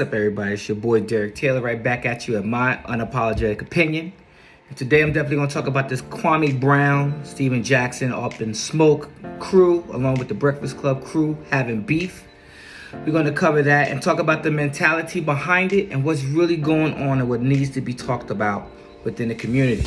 What's up, everybody? It's your boy Derek Taylor right back at you at my unapologetic opinion. And today I'm definitely going to talk about this Kwame Brown, Stephen Jackson, Up in Smoke crew, along with the Breakfast Club crew having beef. We're going to cover that and talk about the mentality behind it and what's really going on and what needs to be talked about within the community.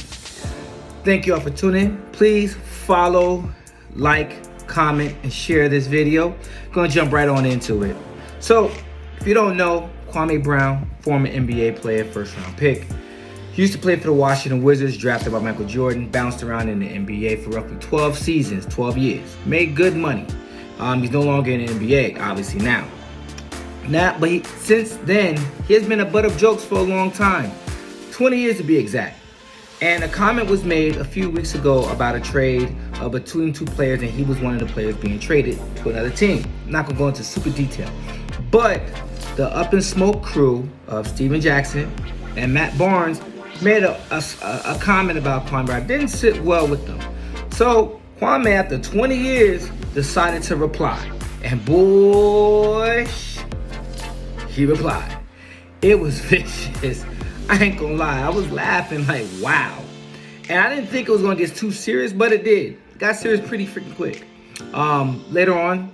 Thank you all for tuning in. Please follow, like, comment, and share this video. I'm going to jump right on into it. So, if you don't know, Kwame Brown, former NBA player, first round pick. He used to play for the Washington Wizards, drafted by Michael Jordan, bounced around in the NBA for roughly 12 seasons, 12 years. Made good money. He's no longer in the NBA, obviously now. But since then, he has been a butt of jokes for a long time. 20 years to be exact. And a comment was made a few weeks ago about a trade between two players, and he was one of the players being traded to another team. I'm not going to go into super detail. But the Up in Smoke crew of Stephen Jackson and Matt Barnes made a comment about Kwame Brown. Didn't sit well with them. So Kwame, after 20 years, decided to reply. And boy, he replied. It was vicious. I ain't gonna lie. I was laughing like, wow. And I didn't think it was gonna get too serious, but it did. It got serious pretty freaking quick. Later on,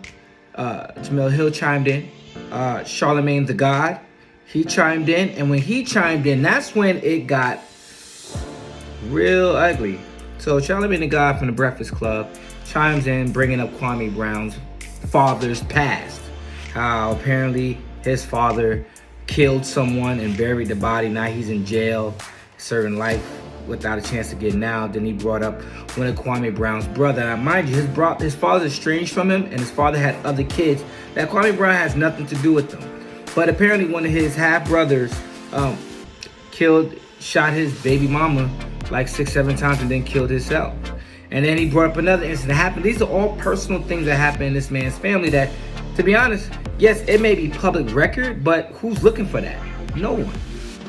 Jamel Hill chimed in. Charlemagne the God, he chimed in, and when he chimed in, that's when it got real ugly. So Charlemagne the God from the Breakfast Club chimes in, bringing up Kwame Brown's father's past. How apparently his father killed someone and buried the body. Now he's in jail, serving life without a chance to get out. Then he brought up one of Kwame Brown's brother. Now, mind you, his father's estranged from him, and his father had other kids that Kwame Brown has nothing to do with them. But apparently one of his half brothers shot his baby mama like 6-7 times and then killed himself. And then he brought up another incident that happened. These are all personal things that happened in this man's family that, to be honest, yes, it may be public record, but who's looking for that? No one.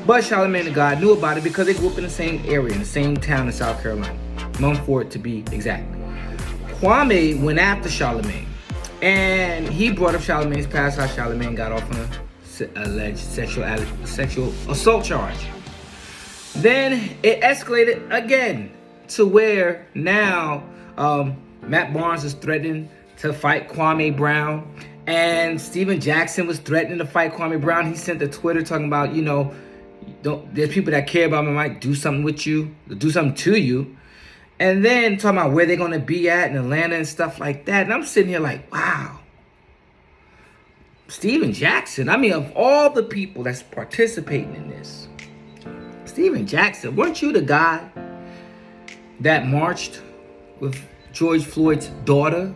But Charlemagne the God knew about it because they grew up in the same area, in the same town in South Carolina. Mumford, to be exact. Kwame went after Charlemagne, and he brought up Charlemagne's past, how Charlemagne got off on an alleged sexual assault charge. Then it escalated again to where now Matt Barnes is threatening to fight Kwame Brown, and Stephen Jackson was threatening to fight Kwame Brown. He sent a Twitter talking about, there's people that care about me might do something with you, do something to you. And then talking about where they're going to be at in Atlanta and stuff like that. And I'm sitting here like, wow. Stephen Jackson, I mean, of all the people that's participating in this, Stephen Jackson, weren't you the guy that marched with George Floyd's daughter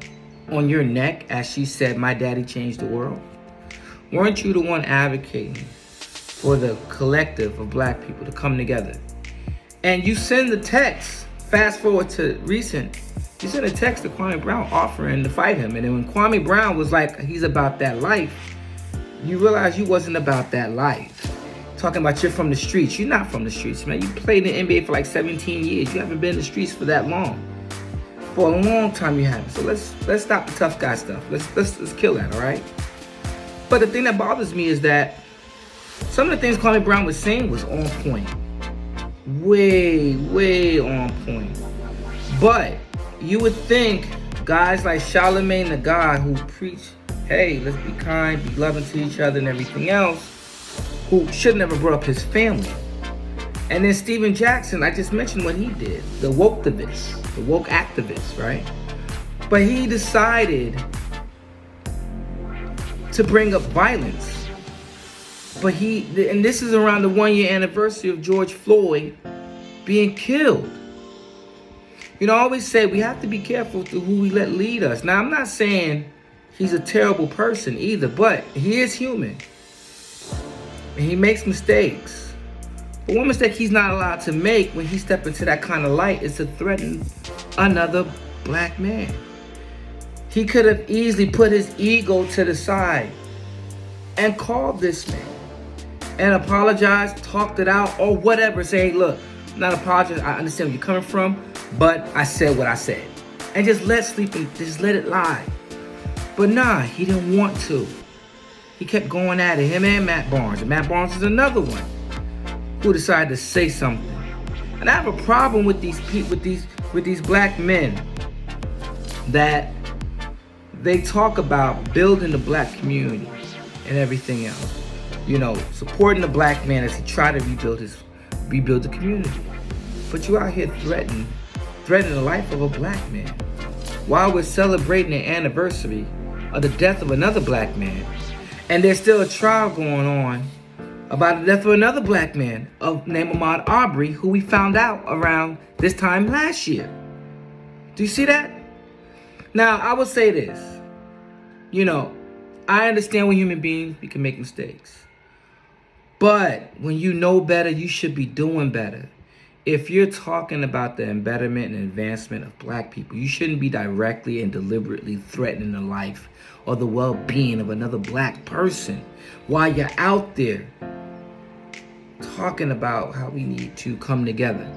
on your neck as she said, "My daddy changed the world"? Weren't you the one advocating for the collective of black people to come together? And you send the text, fast forward to recent, you sent a text to Kwame Brown offering to fight him. And then when Kwame Brown was like, he's about that life, you realize you wasn't about that life. Talking about you're from the streets. You're not from the streets, man. You played in the NBA for like 17 years. You haven't been in the streets for that long. For a long time you haven't. So let's stop the tough guy stuff. Let's kill that, all right? But the thing that bothers me is that some of the things Kwame Brown was saying was on point. Way on point. But you would think guys like Charlemagne the God, who preach, hey, let's be kind, be loving to each other and everything else, who should never brought up his family. And then Stephen Jackson, I just mentioned what he did, the woke activist, right? But he decided to bring up violence. And this is around the 1-year anniversary of George Floyd being killed. I always say we have to be careful to who we let lead us. Now, I'm not saying he's a terrible person either, but he is human. And he makes mistakes. But one mistake he's not allowed to make when he steps into that kind of light is to threaten another black man. He could have easily put his ego to the side and called this man and apologized, talked it out, or whatever. Say, hey, look, I'm not apologizing. I understand where you're coming from, but I said what I said. And just let it lie. But nah, he didn't want to. He kept going at it, him and Matt Barnes. And Matt Barnes is another one who decided to say something. And I have a problem with these black men that they talk about building the black community and everything else. You know, supporting the black man as he tried to rebuild the community. But you out here threatening the life of a black man while we're celebrating the anniversary of the death of another black man. And there's still a trial going on about the death of another black man named Ahmaud Arbery, who we found out around this time last year. Do you see that? Now, I would say this. You know, I understand we're human beings. We can make mistakes. But when you know better, you should be doing better. If you're talking about the embetterment and advancement of black people, you shouldn't be directly and deliberately threatening the life or the well-being of another black person while you're out there talking about how we need to come together.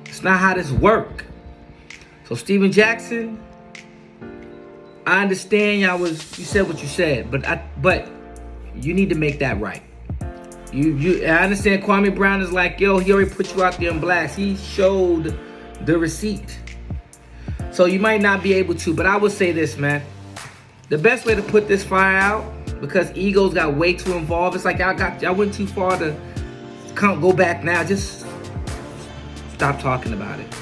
It's not how this works. So Stephen Jackson, I understand you said what you said, but you need to make that right. I understand Kwame Brown is like, yo, he already put you out there in blast. He showed the receipt. So you might not be able to, but I would say this, man. The best way to put this fire out, because egos got way too involved. It's like y'all went too far to go back now. Just stop talking about it.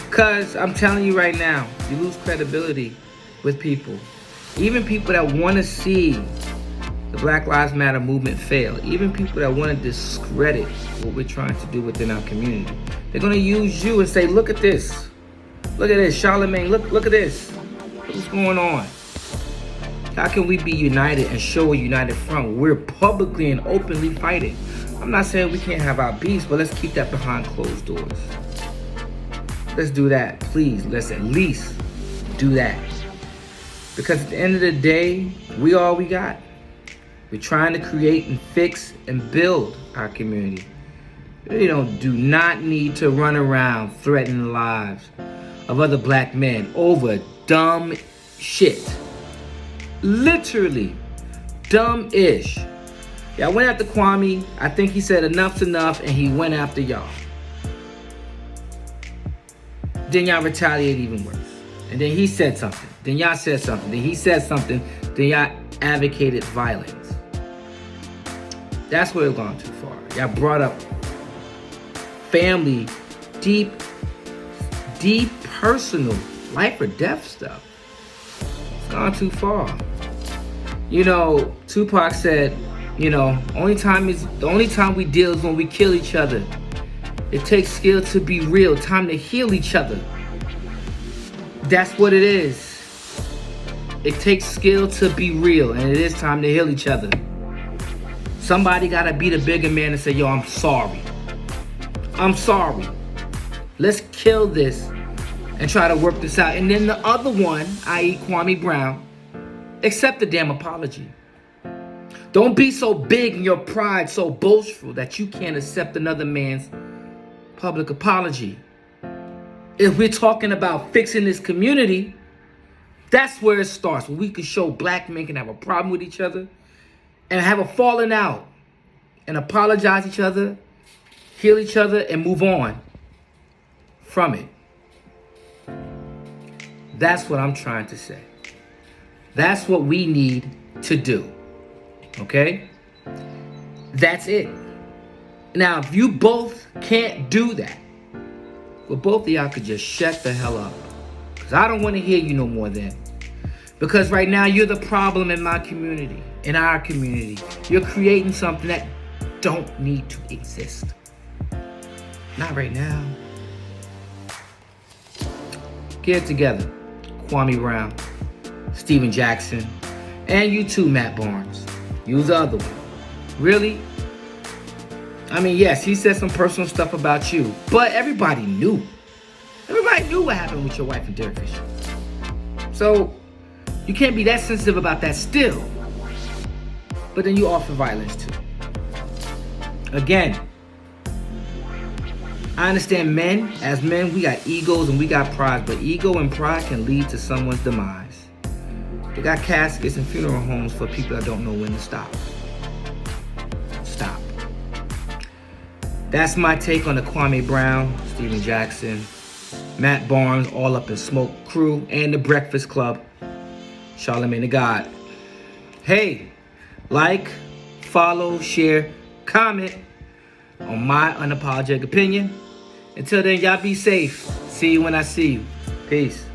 Because I'm telling you right now, you lose credibility with people. Even people that want to see the Black Lives Matter movement fail. Even people that want to discredit what we're trying to do within our community. They're going to use you and say, look at this. Look at this. Charlemagne, look at this. Look what's going on. How can we be united and show a united front? We're publicly and openly fighting. I'm not saying we can't have our beefs, but let's keep that behind closed doors. Let's do that. Please, let's at least do that. Because at the end of the day, we all we got. We're trying to create and fix and build our community. We do not need to run around threatening the lives of other black men over dumb shit. Literally, dumb-ish. Y'all went after Kwame. I think he said enough's enough, and he went after y'all. Then y'all retaliate even worse. And then he said something. Then y'all said something. Then he said something. Then y'all advocated violence. That's where it's gone too far. Y'all brought up family, deep personal, life or death stuff. It's gone too far. Tupac said, the only time we deal is when we kill each other. It takes skill to be real, time to heal each other. That's what it is. It takes skill to be real, and it is time to heal each other. Somebody gotta be the bigger man and say, yo, I'm sorry. I'm sorry. Let's kill this and try to work this out. And then the other one, i.e. Kwame Brown, accept the damn apology. Don't be so big in your pride, so boastful that you can't accept another man's public apology. If we're talking about fixing this community, that's where it starts. When we can show black men can have a problem with each other and have a falling out and apologize each other, heal each other, and move on from it. That's what I'm trying to say. That's what we need to do. Okay? That's it. Now, if you both can't do that, well, both of y'all could just shut the hell up. Because I don't want to hear you no more then. Because right now, you're the problem in my community, in our community. You're creating something that don't need to exist. Not right now. Get it together. Kwame Brown, Stephen Jackson, and you too, Matt Barnes. Use the other one. Really? I mean, yes, he said some personal stuff about you, but everybody knew. Everybody knew what happened with your wife and Derek Fisher. So, you can't be that sensitive about that still. But then you offer violence too. Again, I understand as men, we got egos and we got pride, but ego and pride can lead to someone's demise. They got caskets and funeral homes for people that don't know when to stop. Stop. That's my take on the Kwame Brown, Stephen Jackson, Matt Barnes, All Up in Smoke crew, and the Breakfast Club, Charlemagne the God. Hey, like, follow, share, comment on my unapologetic opinion. Until then, y'all be safe. See you when I see you. Peace.